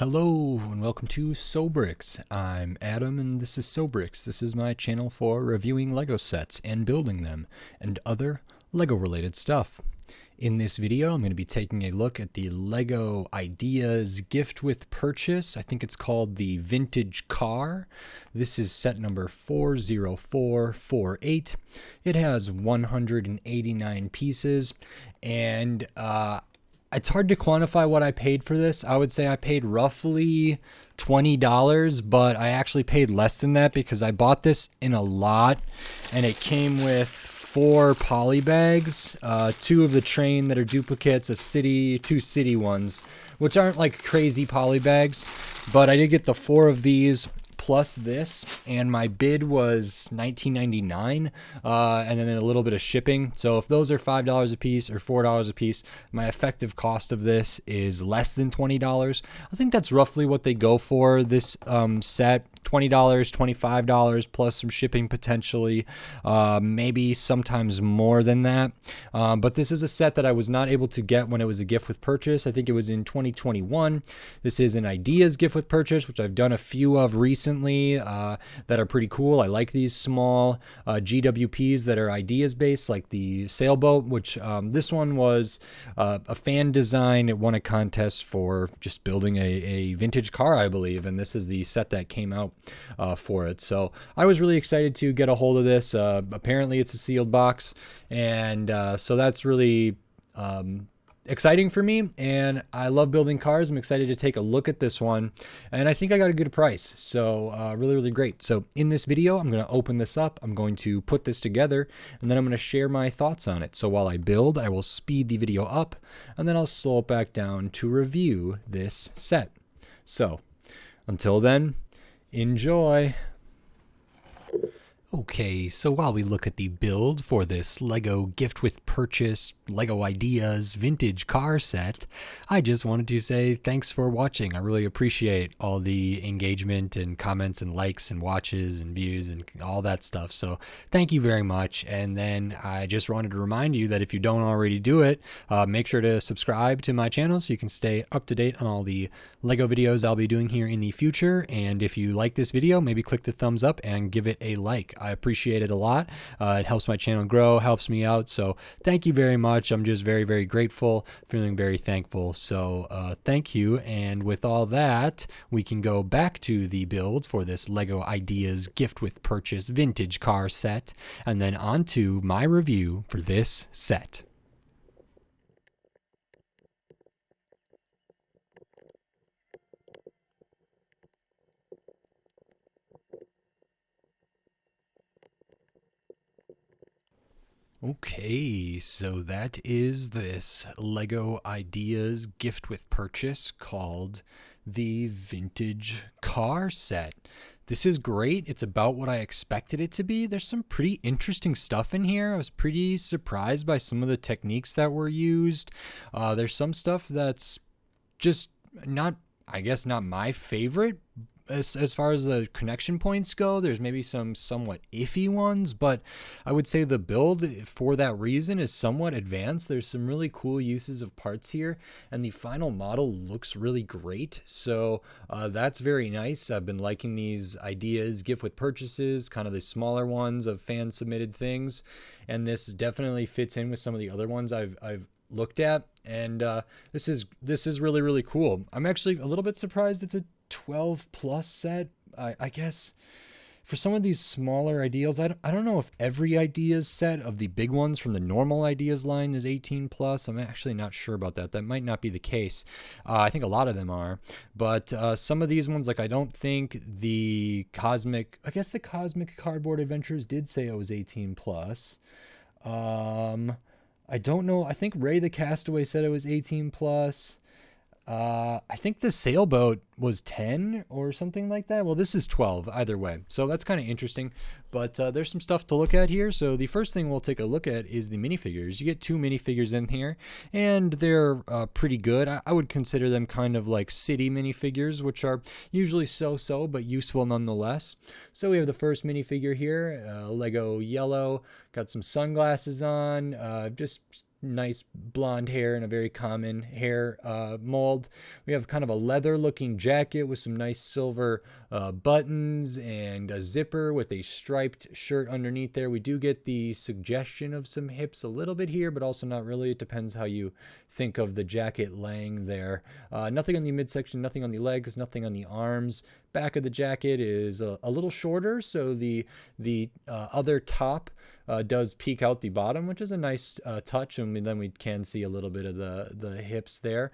Hello and welcome to Sobrix. I'm Adam and this is Sobrix. This is my channel for reviewing Lego sets and building them and other Lego related stuff. In this video, I'm going to be taking a look at the Lego Ideas gift with purchase. I think it's called the Vintage Car. This is set number 40448. It has 189 pieces and it's hard to quantify what I paid for this. I would say I paid roughly $20, but I actually paid less than that because I bought this in a lot and it came with 4 poly bags, 2 of the train that are duplicates, two city ones, which aren't like crazy poly bags, but I did get the 4 of these plus this, and my bid was $19.99, and then a little bit of shipping. So if those are $5 a piece or $4 a piece, my effective cost of this is less than $20. I think that's roughly what they go for this set. $20, $25 plus some shipping potentially, maybe sometimes more than that. But this is a set that I was not able to get when it was a gift with purchase. I think it was in 2021. This is an Ideas gift with purchase, which I've done a few of recently that are pretty cool. I like these small GWPs that are Ideas based, like the sailboat, which this one was a fan design. It won a contest for just building a vintage car, I believe, and this is the set that came out for it. So I was really excited to get a hold of this. Apparently it's a sealed box, and so that's really exciting for me, and I love building cars. I'm excited to take a look at this one, and I think I got a good price, so really great. So in this video, I'm going to open this up, I'm going to put this together, and then I'm going to share my thoughts on it. So while I build, I will speed the video up, and then I'll slow it back down to review this set. So until then, enjoy. Okay, so while we look at the build for this Lego gift with purchase Lego Ideas vintage car set, I just wanted to say thanks for watching. I really appreciate all the engagement and comments and likes and watches and views and all that stuff. So thank you very much. And then I just wanted to remind you that if you don't already do it, make sure to subscribe to my channel so you can stay up to date on all the Lego videos I'll be doing here in the future. And if you like this video, maybe click the thumbs up and give it a like. I appreciate it a lot. It helps my channel grow, helps me out. So thank you very much. I'm just very grateful, feeling very thankful. So thank you. And with all that, we can go back to the build for this Lego Ideas gift with purchase vintage car set, and then on to my review for this set. Okay, so that is this Lego Ideas gift with purchase called the Vintage Car Set. This is great. It's about what I expected it to be. There's some pretty interesting stuff in here. I was pretty surprised by some of the techniques that were used. There's some stuff that's just not, I guess, not my favorite. As far as the connection points go, there's maybe some somewhat iffy ones, but I would say the build for that reason is somewhat advanced. There's some really cool uses of parts here, and the final model looks really great. So that's very nice. I've been liking these Ideas gift with purchases, kind of the smaller ones of fan submitted things, and this definitely fits in with some of the other ones I've looked at, and this is really cool. I'm actually a little bit surprised it's a 12 plus set. I guess for some of these smaller Ideas, I don't know if every Ideas set of the big ones from the normal Ideas line is 18 plus. I'm actually not sure about that. That might not be the case. I think a lot of them are, but some of these ones, like I don't think the Cosmic Cardboard Adventures did say it was 18 plus. I don't know. I think Ray the Castaway said it was 18 plus. I think the sailboat was 10 or something like that. Well, this is 12 either way. So that's kind of interesting, but there's some stuff to look at here. So the first thing we'll take a look at is the minifigures. You get 2 minifigures in here, and they're pretty good. I would consider them kind of like city minifigures, which are usually so-so, but useful nonetheless. So we have the first minifigure here, Lego yellow, got some sunglasses on, just nice blonde hair and a very common hair mold. We have kind of a leather looking jacket with some nice silver buttons and a zipper with a striped shirt underneath there. We do get the suggestion of some hips a little bit here, but also not really. It depends how you think of the jacket laying there. Nothing on the midsection, nothing on the legs, nothing on the arms. Back of the jacket is a little shorter, so the other top does peek out the bottom, which is a nice touch, and then we can see a little bit of the hips there.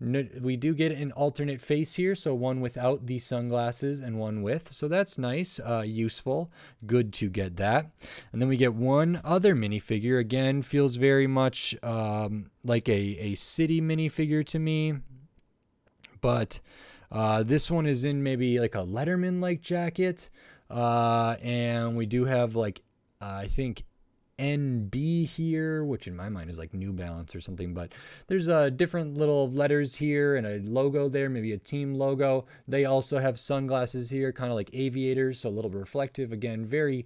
We do get an alternate face here, so one without the sunglasses and one with, so that's nice, useful, good to get that. And then we get one other minifigure. Again, feels very much like a city minifigure to me, but this one is in maybe like a Letterman-like jacket, and we do have like I think NB here, which in my mind is like New Balance or something, but there's different little letters here and a logo there, maybe a team logo. They also have sunglasses here, kind of like aviators, so a little bit reflective. Again, very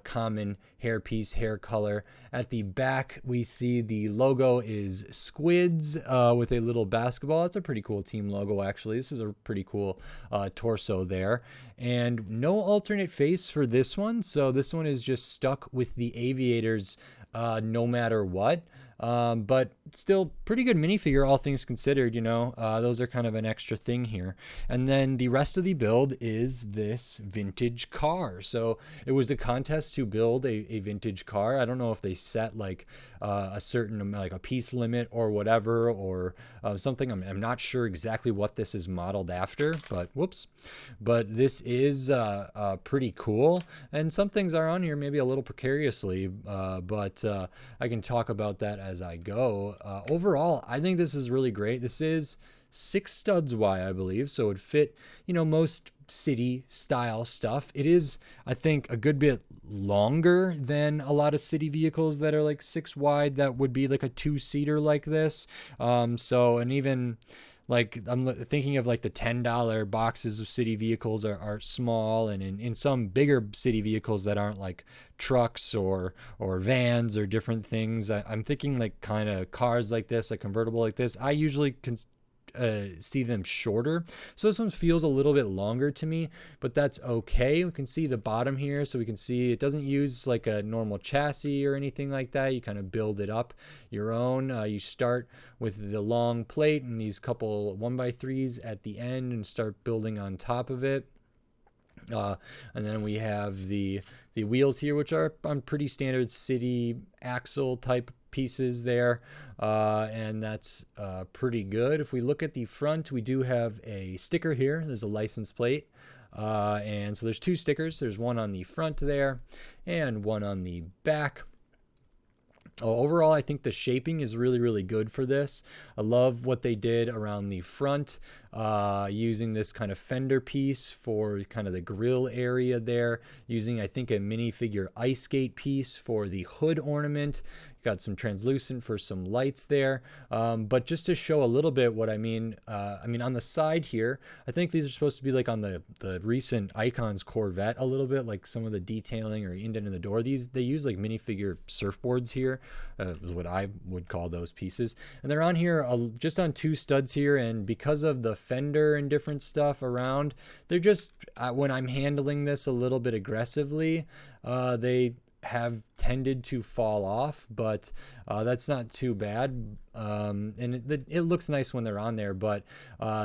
common hairpiece, hair color. At the back, we see the logo is squids with a little basketball. It's a pretty cool team logo, actually. This is a pretty cool torso there. And no alternate face for this one, so this one is just stuck with the aviators no matter what. But still pretty good minifigure, all things considered, you know. Those are kind of an extra thing here. And then the rest of the build is this vintage car. So it was a contest to build a vintage car. I don't know if they set like a certain, like a piece limit or whatever, or something. I'm not sure exactly what this is modeled after, but whoops. But this is pretty cool. And some things are on here maybe a little precariously, but I can talk about that as I go. Overall, I think this is really great. This is 6 studs wide, I believe, so it fit, you know, most city style stuff. It is, I think, a good bit longer than a lot of city vehicles that are like 6 wide that would be like a 2-seater like this. So, and even like I'm thinking of like the $10 boxes of city vehicles are small, and in some bigger city vehicles that aren't like trucks or vans or different things, I'm thinking like kind of cars like this, a convertible like this. I usually see them shorter, so this one feels a little bit longer to me, but that's okay. We can see the bottom here, so we can see it doesn't use like a normal chassis or anything like that. You kind of build it up your own. You start with the long plate and these couple 1x3s at the end and start building on top of it. And then we have the wheels here, which are on pretty standard city axle type pieces there, and that's pretty good. If we look at the front, we do have a sticker here. There's a license plate, and so there's 2 stickers. There's one on the front there and one on the back. Overall, I think the shaping is really, really good for this. I love what they did around the front, using this kind of fender piece for kind of the grill area there, using, I think, a minifigure ice skate piece for the hood ornament. Got some translucent for some lights there, but just to show a little bit what I mean on the side here, I think these are supposed to be like on the recent Icons Corvette a little bit, like some of the detailing or indent in the door. They use like minifigure surfboards here, is what I would call those pieces, and they're on here just on 2 studs here, and because of the fender and different stuff around, they're just when I'm handling this a little bit aggressively, they have tended to fall off, but that's not too bad, and it looks nice when they're on there. But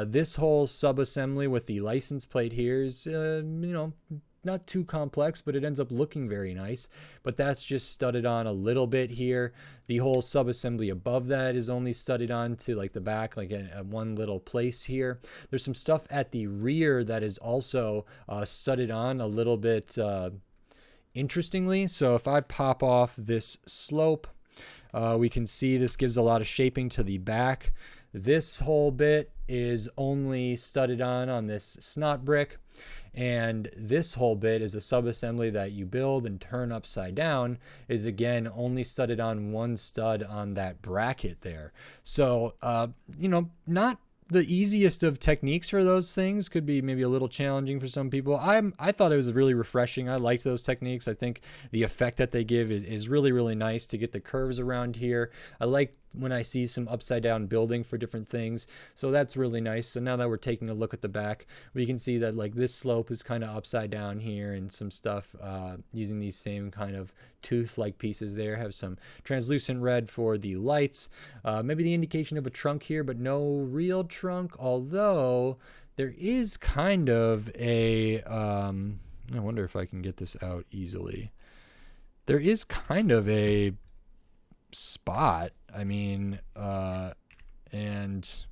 this whole sub-assembly with the license plate here is not too complex, but it ends up looking very nice. But that's just studded on a little bit here. The whole sub-assembly above that is only studded on to like the back, like at one little place here. There's some stuff at the rear that is also studded on a little bit interestingly. So if I pop off this slope, we can see this gives a lot of shaping to the back. This whole bit is only studded on this snot brick, and this whole bit is a sub-assembly that you build and turn upside down, is again only studded on one stud on that bracket there. So not the easiest of techniques for those things. Could be maybe a little challenging for some people. I thought it was really refreshing. I liked those techniques. I think the effect that they give is really, really nice to get the curves around here. I like when I see some upside down building for different things. So that's really nice. So now that we're taking a look at the back, we can see that like this slope is kind of upside down here, and some stuff using these same kind of tooth-like pieces there. Have some translucent red for the lights. Maybe the indication of a trunk here, but no real trunk, although there is kind of a I wonder if I can get this out easily. There is kind of a spot. I mean, and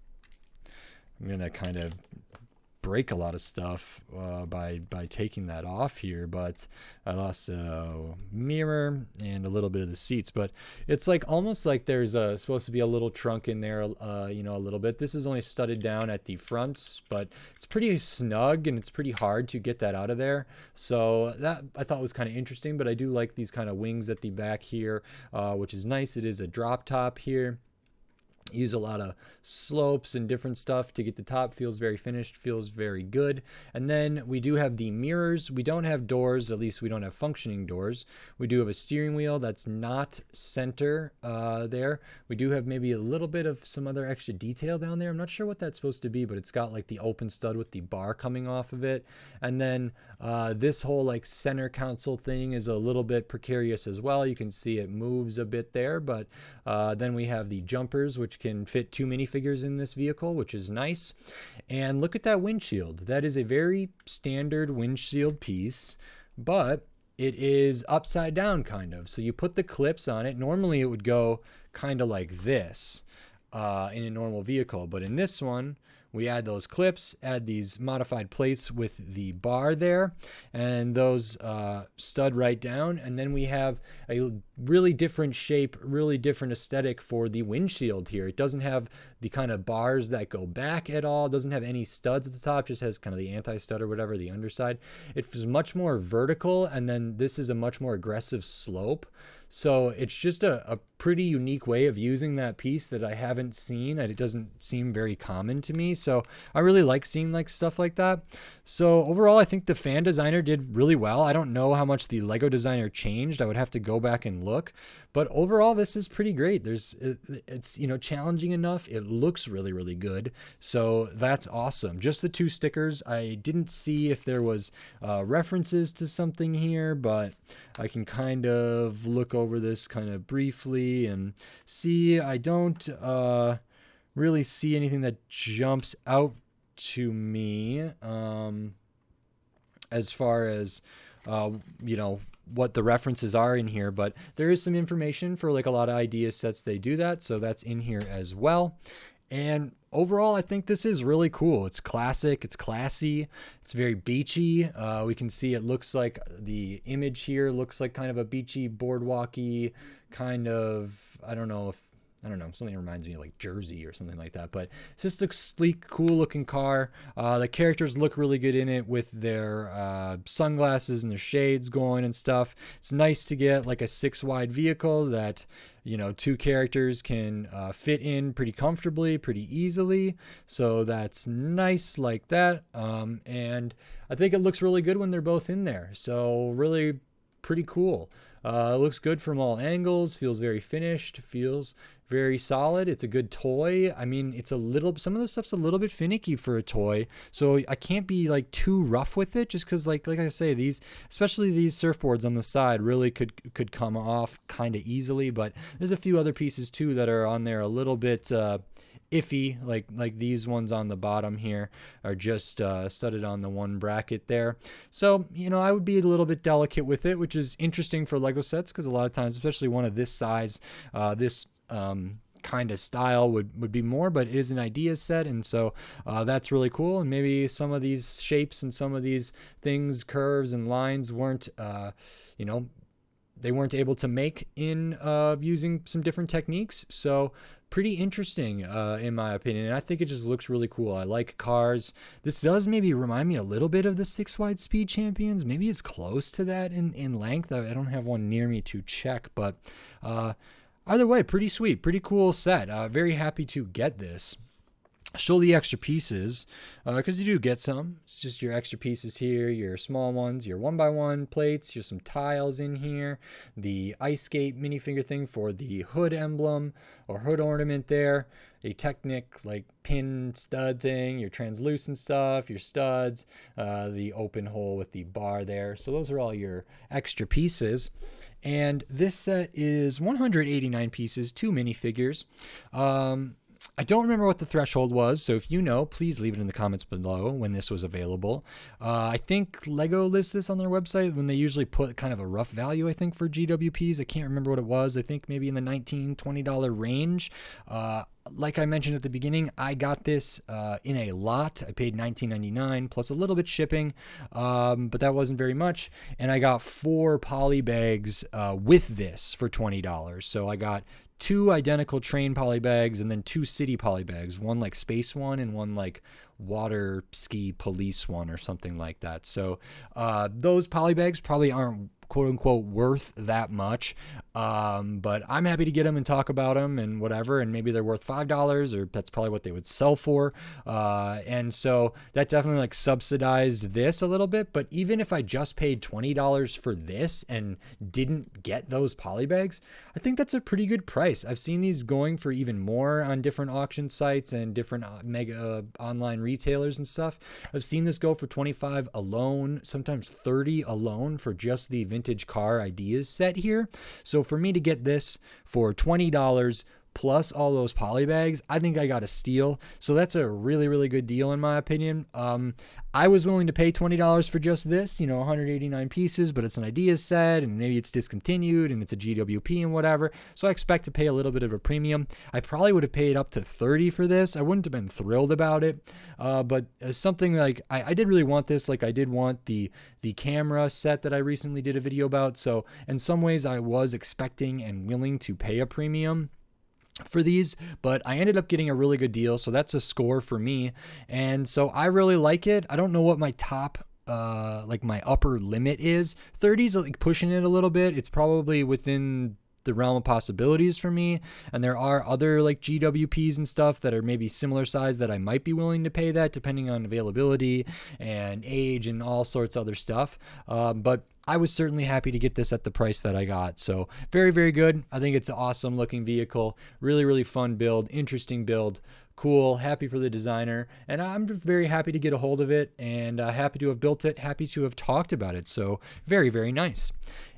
I'm gonna kind of break a lot of stuff by taking that off here, but I lost a mirror and a little bit of the seats. But it's like almost like there's supposed to be a little trunk in there, you know, a little bit. This is only studded down at the fronts, but it's pretty snug and it's pretty hard to get that out of there. So that I thought was kind of interesting. But I do like these kind of wings at the back here, which is nice. It is a drop top here. Use a lot of slopes and different stuff to get the top. Feels very finished, feels very good. And then we do have the mirrors. We don't have doors, at least we don't have functioning doors. We do have a steering wheel that's not center there. We do have maybe a little bit of some other extra detail down there. I'm not sure what that's supposed to be, but it's got like the open stud with the bar coming off of it. And then this whole like center console thing is a little bit precarious as well. You can see it moves a bit there, but then we have the jumpers, which can fit 2 minifigures in this vehicle, which is nice. And look at that windshield. That is a very standard windshield piece, but it is upside down kind of. So you put the clips on it. Normally it would go kind of like this in a normal vehicle, but in this one, we add those clips, add these modified plates with the bar there, and those stud right down. And then we have a really different shape, really different aesthetic for the windshield here. It doesn't have the kind of bars that go back at all. It doesn't have any studs at the top, just has kind of the anti-stud or whatever, the underside. It's much more vertical, and then this is a much more aggressive slope. So it's just a pretty unique way of using that piece that I haven't seen, and it doesn't seem very common to me. So I really like seeing like stuff like that. So overall, I think the fan designer did really well. I don't know how much the Lego designer changed. I would have to go back and look, but overall, this is pretty great. It's you know, challenging enough. It looks really, really good. So that's awesome. Just the 2 stickers. I didn't see if there was references to something here, but I can kind of look over this kind of briefly and see. I don't really see anything that jumps out to me as far as you know, what the references are in here, but there is some information for like a lot of idea sets. They do that, so that's in here as well. And overall, I think this is really cool. It's classic, it's classy, it's very beachy. We can see it looks like the image here looks like kind of a beachy, boardwalky kind of, I don't know, something reminds me of like Jersey or something like that, but it's just a sleek, cool looking car. The characters look really good in it with their sunglasses and their shades going and stuff. It's nice to get like a 6-wide vehicle that, you know, 2 characters can fit in pretty comfortably, pretty easily. So that's nice like that. And I think it looks really good when they're both in there. So really pretty cool. It looks good from all angles, feels very finished, feels very solid. It's a good toy. I mean, it's a little, some of the stuff's a little bit finicky for a toy, so I can't be like too rough with it, just because like I say, these, especially these surfboards on the side, really could come off kind of easily. But there's a few other pieces too that are on there a little bit iffy, like these ones on the bottom here are just studded on the one bracket there. So, you know, I would be a little bit delicate with it, which is interesting for Lego sets, because a lot of times, especially one of this size, this kind of style would be more, but it is an idea set, and so that's really cool. And maybe some of these shapes and some of these things, curves and lines, weren't you know, they weren't able to make in using some different techniques. So pretty interesting in my opinion, and I think it just looks really cool. I like cars. This does maybe remind me a little bit of the 6-wide Speed Champions. Maybe it's close to that in length. I don't have one near me to check, but either way, pretty sweet, pretty cool set. Very happy to get this. show the extra pieces, because you do get some. It's just your extra pieces here, your small ones, your 1x1 plates. Here's some tiles in here, the ice skate minifigure thing for the hood emblem or hood ornament there, a Technic like pin stud thing, your translucent stuff, your studs, the open hole with the bar there. So those are all your extra pieces. And this set is 189 pieces, 2 minifigures. I don't remember what the threshold was, so if you know, please leave it in the comments below when this was available. I think Lego lists this on their website when they usually put kind of a rough value, I think, for GWPs. I can't remember what it was. I think maybe in the $19, $20 range. Like I mentioned at the beginning, I got this in a lot. I paid $19.99 plus a little bit shipping, but that wasn't very much. And I got 4 poly bags with this for $20. So I got 2 identical train poly bags and then 2 city poly bags, one like space one and one like water ski police one or something like that. So those poly bags probably aren't quote unquote worth that much, but I'm happy to get them and talk about them and whatever, and maybe they're worth $5 or that's probably what they would sell for, and so that definitely like subsidized this a little bit. But even if I just paid $20 for this and didn't get those poly bags, I think that's a pretty good price. I've seen these going for even more on different auction sites and different mega online retailers and stuff. I've seen this go for $25 alone, sometimes $30 alone for just the vintage car ideas set here. So for me to get this for $20 plus all those poly bags, I think I got a steal. So that's a really, really good deal in my opinion. I was willing to pay $20 for just this, 189 pieces, but it's an ideas set and maybe it's discontinued and it's a GWP and whatever. So I expect to pay a little bit of a premium. I probably would have paid up to $30 for this. I wouldn't have been thrilled about it, but something like I did really want this. Like I did want the camera set that I recently did a video about. So in some ways I was expecting and willing to pay a premium for these, but I ended up getting a really good deal, so that's a score for me. And so I really like it. I don't know what my top like my upper limit is. 30's like pushing it a little bit. It's probably within the realm of possibilities for me, and there are other like GWPs and stuff that are maybe similar size that I might be willing to pay that, depending on availability and age and all sorts of other stuff, but I was certainly happy to get this at the price that I got. So very, very good. I think it's an awesome looking vehicle. Really, really fun build, interesting build, cool, happy for the designer. And I'm just very happy to get a hold of it and happy to have built it, happy to have talked about it. So very, very nice.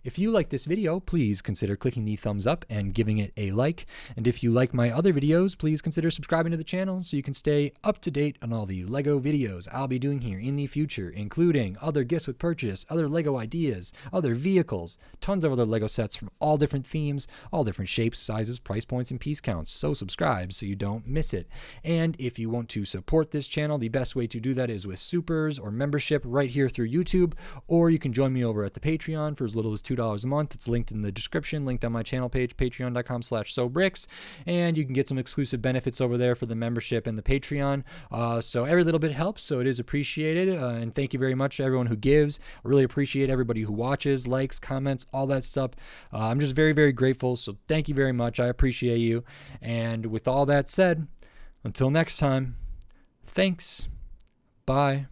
If you like this video, please consider clicking the thumbs up and giving it a like. And if you like my other videos, please consider subscribing to the channel so you can stay up to date on all the Lego videos I'll be doing here in the future, including other gifts with purchase, other Lego ideas, other vehicles, tons of other Lego sets from all different themes, all different shapes, sizes, price points, and piece counts. So subscribe so you don't miss it. And if you want to support this channel, the best way to do that is with supers or membership right here through YouTube, or you can join me over at the Patreon for as little as $2 a month. It's linked in the description, linked on my channel page, patreon.com/sobricks, and you can get some exclusive benefits over there for the membership and the Patreon. So every little bit helps, so it is appreciated, and thank you very much to everyone who gives. I really appreciate everybody who watches, likes, comments, all that stuff. I'm just very, very grateful, so thank you very much. I appreciate you. And with all that said, until next time, thanks. Bye.